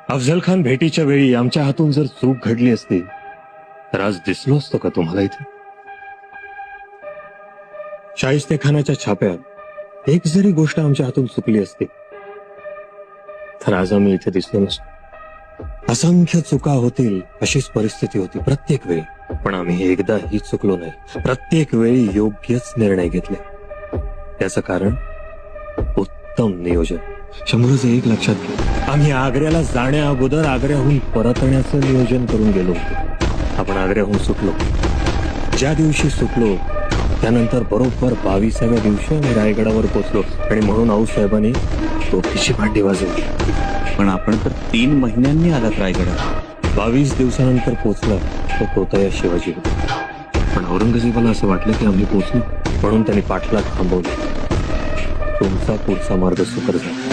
अफझल खान भेटीच्या वेळी आमच्या हातून जर चूक घडली असती तर आज दिसलो असतो का तुम्हाला इथे? शाहिस्तेखानाच्या छाप्यात एक जरी गोष्ट आमच्या हातून चुकली असती तर आज आम्ही इथे दिसलो नसतो. असंख्य चुका होतील अशीच परिस्थिती होती प्रत्येक वेळी, पण आम्ही एकदाही चुकलो नाही. प्रत्येक वेळी योग्यच निर्णय घेतले. त्याचं कारण उत्तम नियोजन. शंभरूचं एक लक्षात घ्या, आम्ही आग्र्याला जाण्या अगोदर आग्र्याहून परतण्याचं नियोजन करून गेलो होतो. आपण आग्र्याहून सुटलो. ज्या दिवशी सुटलो त्यानंतर बरोबर 22व्या दिवशी आम्ही रायगडावर पोहोचलो आणि म्हणून आऊसाहेबांनी तोफीची भांडी वाजवली. पण आपण तर 3 महिन्यांनी आलात रायगडात. 22 दिवसानंतर पोहोचला तो तोतया शिवाजी होता. पण औरंगजेबाला असं वाटलं की आम्ही पोहोचलो म्हणून त्यांनी पाठलाग थांबवला. तुमचा पुढचा मार्ग सुकर झाला.